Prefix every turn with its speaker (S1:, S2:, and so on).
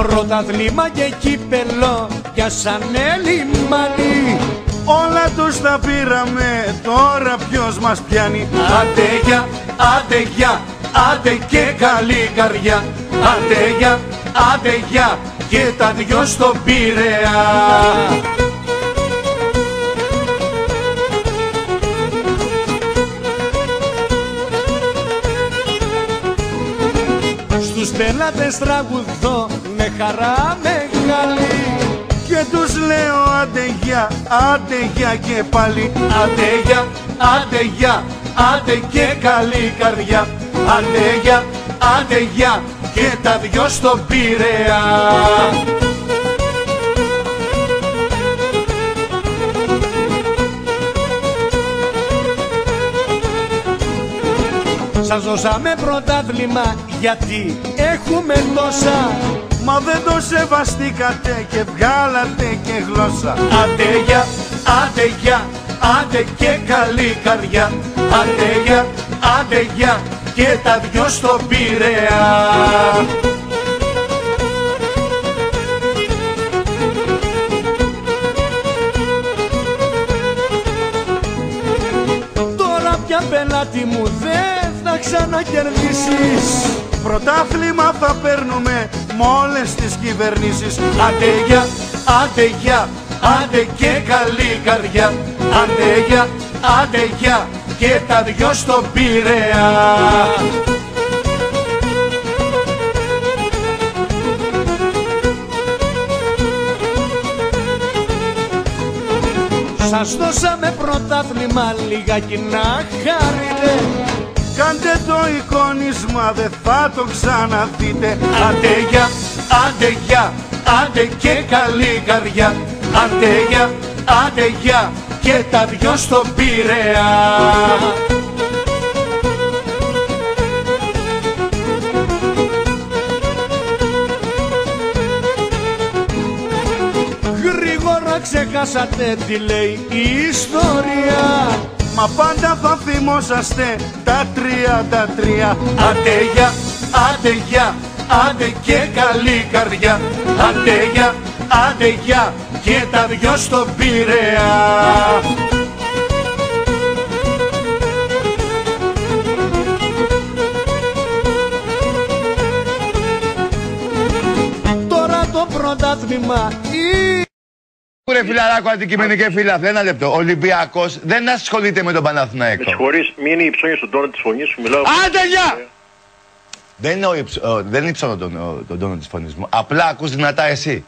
S1: πρωταθλήμα και κύπελο για σαν Λιμάνι.
S2: Όλα τους τα πήραμε, τώρα ποιος μας πιάνει?
S1: Άντε γεια, άντε γεια, άντε και καλή καρδιά. Άντε γεια, άντε γεια και τα δυο στον Πειραιά. Στους πελάτες τραγουδώ με χαρά μεγάλη
S2: και τους λέω άντε γεια και πάλι.
S1: Άντε γεια, άντε γεια, άντε και καλή καρδιά. Άντε γεια, άντε γεια και τα δυο στον Πειραιά. Σας δώσαμε πρωτάθλημα γιατί έχουμε τόσα.
S2: Μα δεν το σεβαστήκατε και βγάλατε και γλώσσα.
S1: Άντε γεια, άντε γεια, άντε και καλή καρδιά. Άντε γεια, άντε γεια και τα δυο στον Πειραιά. Τώρα πια πελάτη μου δεν θα ξανακερδίσεις.
S2: Πρωτάθλημα θα παίρνουμε μ' όλες τις κυβερνήσεις.
S1: Άντε γεια, άντε γεια, άντε και καλή καρδιά. Άντε γεια, άντε γεια και τα δυο στον Πειραιά. Σας δώσαμε πρωτάθλημα λιγάκι να χαρείτε.
S2: Κάντε το εικόνισμα, δεν θα το ξαναδείτε.
S1: Άντε γεια, άντε γεια, άντε και καλή καρδιά. Άντε γεια, άντε γεια και τα δυο στον Πειραιά. Γρήγορα ξεχάσατε τι λέει η ιστορία.
S2: Μα πάντα θα θυμόσαστε τα 33.
S1: Άντε γεια, άντε γεια, άντε και καλή καρδιά. Άντε γεια, άντε γεια και τα δυο στον Πειραιά. Τώρα το πρωτάθλημα
S3: Ρε φιλαράκο, αντικειμενικέ φίλαθλε, ένα λεπτό. Ο Ολυμπιακός δεν ασχολείται με τον Παναθηναϊκό.
S4: Με συγχωρείς, μην είναι υψώνει στον τόνο της φωνής σου, μιλάω.
S3: Άντε γεια! Δεν είναι υψώνω τον τόνο της φωνής μου. Απλά ακούς δυνατά εσύ.